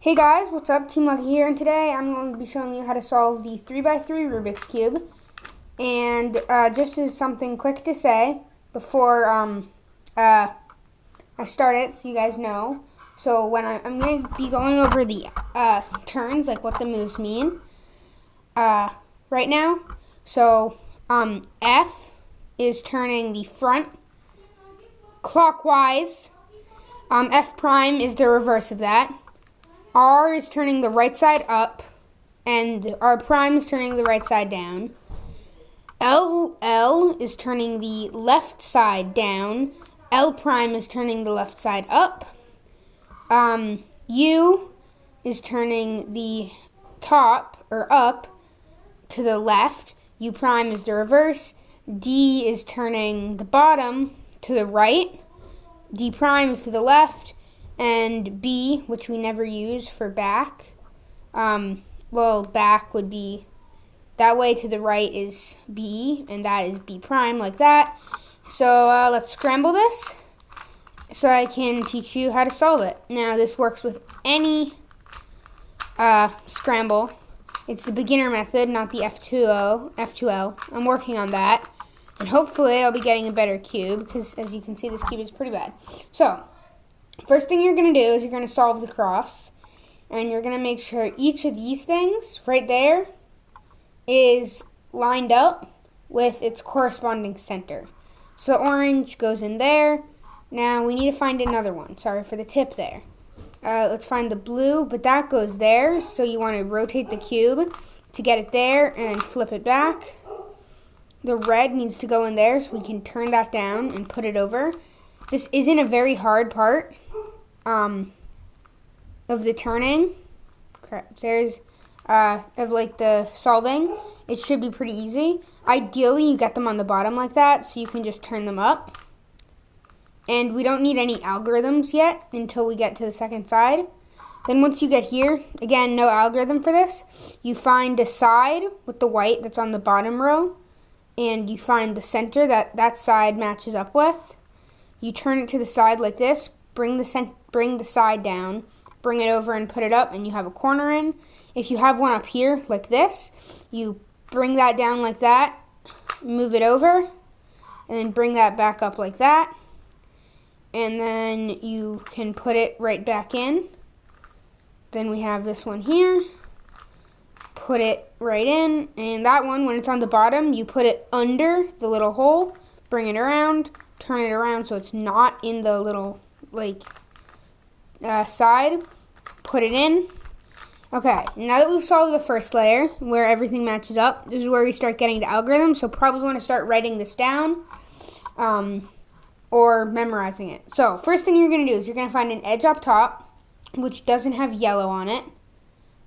Hey guys, what's up? Team Lucky here, and today I'm going to be showing you how to solve the 3x3 Rubik's Cube. And just as something quick to say before I start it, so you guys know. So when I'm going to be going over the turns, like what the moves mean right now. So F is turning the front clockwise. F prime is the reverse of that. R is turning the right side up, and R prime is turning the right side down. L is turning the left side down. L prime is turning the left side up. U is turning the top, or up, to the left. U prime is the reverse. D is turning the bottom to the right. D prime is to the left. And B, which we never use for back, back would be, that way to the right is B, and that is B prime, like that. So let's scramble this so I can teach you how to solve it. Now this works with any scramble. It's the beginner method, not the F2L. I'm working on that, and hopefully I'll be getting a better cube, because as you can see, this cube is pretty bad. So first thing you're going to do is you're going to solve the cross, and you're going to make sure each of these things right there is lined up with its corresponding center. So the orange goes in there. Now we need to find another one. Sorry for the tip there. Let's find the blue, but that goes there, so you want to rotate the cube to get it there and then flip it back. The red needs to go in there, so we can turn that down and put it over. This isn't a very hard part of the turning. There's of like the solving. It should be pretty easy. Ideally, you get them on the bottom like that, so you can just turn them up. And we don't need any algorithms yet until we get to the second side. Then once you get here, again, no algorithm for this. You find a side with the white that's on the bottom row, and you find the center that side matches up with. You turn it to the side like this, bring the side down, bring it over and put it up, and you have a corner in. If you have one up here like this, you bring that down like that, move it over, and then bring that back up like that. And then you can put it right back in. Then we have this one here. Put it right in, and that one, when it's on the bottom, you put it under the little hole, bring it around, turn it around so it's not in the little side, put it in. Okay, now that we've solved the first layer where everything matches up, this is where we start getting to algorithms, so probably want to start writing this down or memorizing it. So first thing you're going to do is you're going to find an edge up top which doesn't have yellow on it,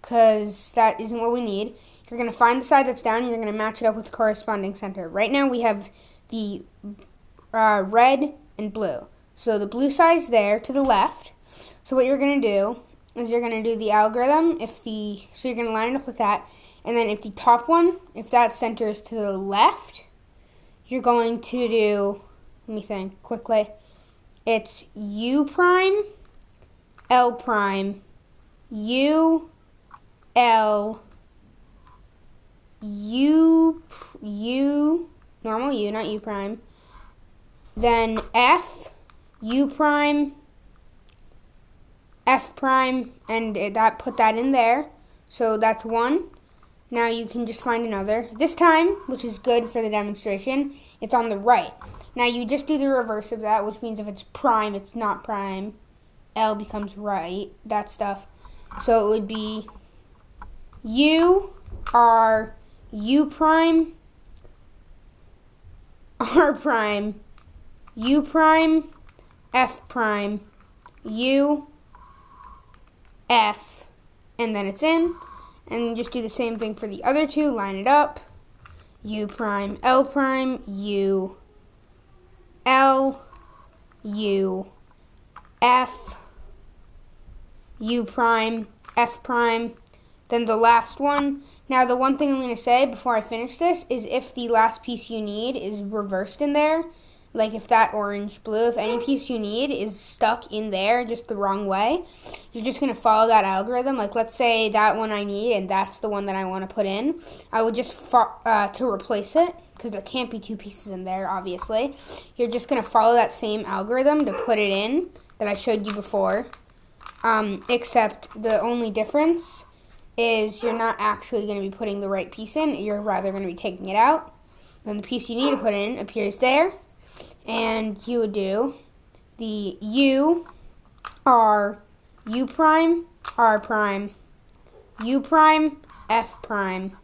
because that isn't what we need. You're going to find the side that's down, and you're going to match it up with the corresponding center. Right now we have the red and blue. So the blue side is there to the left. So what you're going to do is you're going to do the algorithm. So you're going to line it up with that. And then if the top one, if that center is to the left, you're going to do, let me think quickly. It's U prime, L prime, U, L, U, normal U, not U prime. Then F, U prime, F prime, and put that in there. So that's one. Now you can just find another. This time, which is good for the demonstration, it's on the right. Now you just do the reverse of that, which means if it's prime, it's not prime. L becomes right, that stuff. So it would be U, R, U prime, R prime, U prime, F prime, U, F, and then it's in. And just do the same thing for the other two, line it up. U prime, L prime, U, L, U, F, U prime, F prime, then the last one. Now the one thing I'm going to say before I finish this is if the last piece you need is reversed in there, like if that orange, blue, if any piece you need is stuck in there just the wrong way, you're just going to follow that algorithm. Like let's say that one I need and that's the one that I want to put in. I would just, to replace it, because there can't be two pieces in there, obviously, you're just going to follow that same algorithm to put it in that I showed you before. Except the only difference is you're not actually going to be putting the right piece in. You're rather going to be taking it out. Then the piece you need to put in appears there. And you would do the U, R, U prime, R prime, U prime, F prime,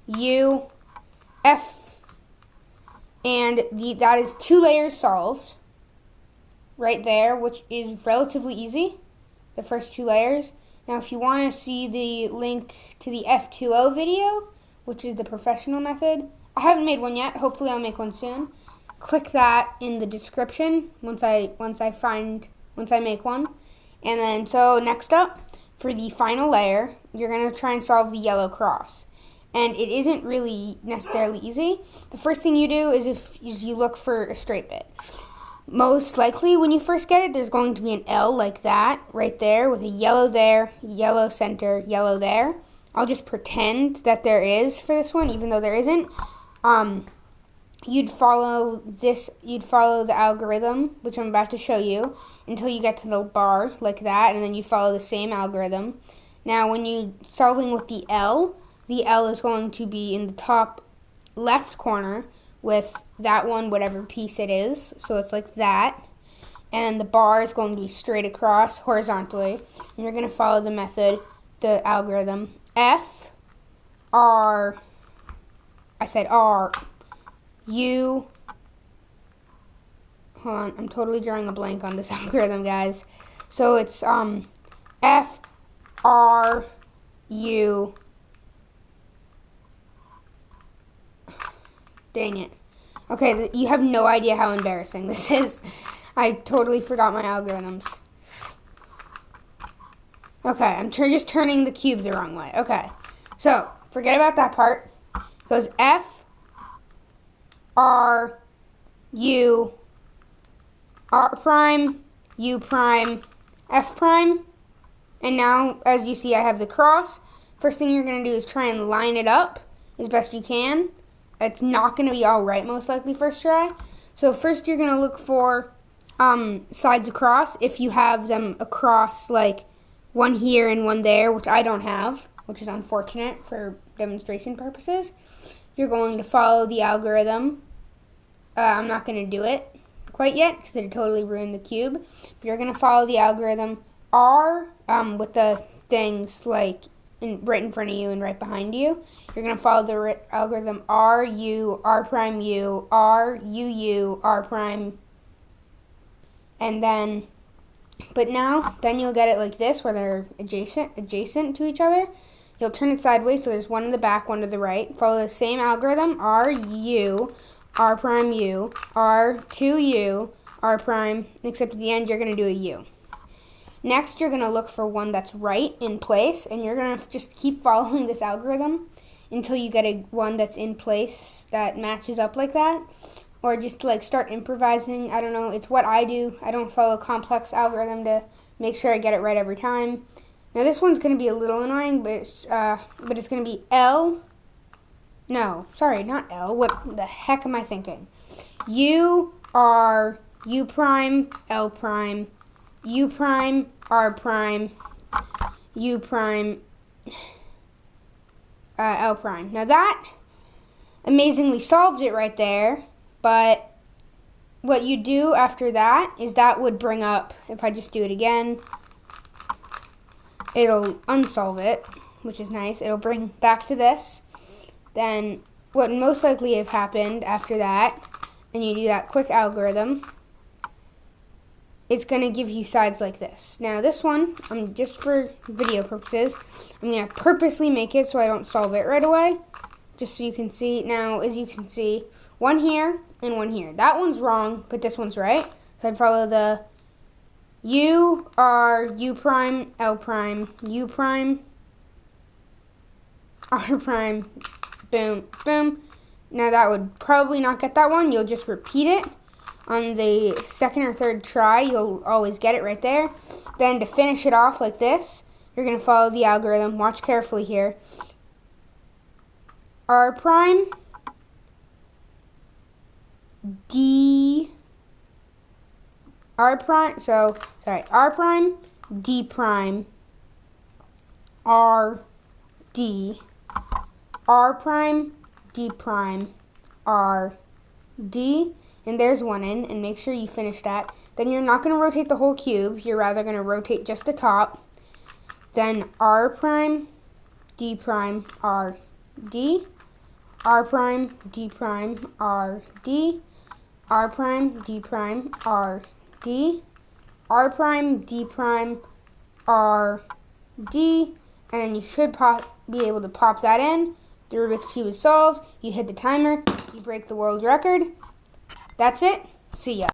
U, F. And that is 2 layers solved right there, which is relatively easy, the first 2 layers. Now, if you want to see the link to the F2O video, which is the professional method, I haven't made one yet. Hopefully, I'll make one soon. Click that in the description once I make one. And then, so next up, for the final layer, you're going to try and solve the yellow cross. And it isn't really necessarily easy. The first thing you do is you look for a straight bit. Most likely, when you first get it, there's going to be an L like that, right there, with a yellow there, yellow center, yellow there. I'll just pretend that there is for this one, even though there isn't. You'd follow the algorithm, which I'm about to show you, until you get to the bar, like that, and then you follow the same algorithm. Now, when you're solving with the L is going to be in the top left corner with that one, whatever piece it is. So it's like that. And the bar is going to be straight across horizontally. And you're going to follow the method, the algorithm. F, R, I said R, U, hold on, I'm totally drawing a blank on this algorithm, guys. So it's F, R, U, dang it. Okay, you have no idea how embarrassing this is. I totally forgot my algorithms. Okay, I'm just turning the cube the wrong way. Okay, so forget about that part. It goes F, R, U, R prime, U prime, F prime. And now, as you see, I have the cross. First thing you're going to do is try and line it up as best you can. It's not going to be all right, most likely, first try. So first you're going to look for sides across. If you have them across, like one here and one there, which I don't have, which is unfortunate for demonstration purposes, you're going to follow the algorithm. I'm not going to do it quite yet because it would totally ruin the cube. But you're going to follow the algorithm R with the things like right in front of you and right behind you. You're going to follow the algorithm R, U, R prime, U, R, U, U, R prime. And then, then you'll get it like this where they're adjacent to each other. You'll turn it sideways so there's one in the back, one to the right. Follow the same algorithm, R, U, R prime, U, R, 2U, R prime, except at the end you're going to do a U. Next, you're going to look for one that's right in place, and you're going to just keep following this algorithm until you get one that's in place that matches up like that. Or just like start improvising. I don't know. It's what I do. I don't follow a complex algorithm to make sure I get it right every time. Now this one's going to be a little annoying, but it's going to be L. No, sorry, not L. What the heck am I thinking? U, R, U prime, L prime, U prime, R prime, U prime, L prime. Now that amazingly solved it right there, but what you do after that is that would bring up, if I just do it again, it'll unsolve it, which is nice. It'll bring back to this. Then what most likely have happened after that, and you do that quick algorithm, it's going to give you sides like this. Now this one, just for video purposes, I'm going to purposely make it so I don't solve it right away, just so you can see. Now, as you can see, one here and one here. That one's wrong, but this one's right. So I'd follow the U, R, U prime, L prime, U prime, R prime, boom, boom, Now that would probably not get that one. You'll just repeat it. On the second or third try, you'll always get it right there. Then to finish it off like this, you're going to follow the algorithm. Watch carefully here. R prime, D, R prime, R prime, D prime, R, D, R prime, D prime, R, D, and there's one in, and make sure you finish that. Then you're not going to rotate the whole cube, you're rather going to rotate just the top. Then R prime, D prime, R, D, R prime, D prime, R, D, R prime, D prime, R, D, R prime, D prime, R, D, and then you should be able to pop that in. The Rubik's Cube is solved. You hit the timer. You break the world record. That's it. See ya.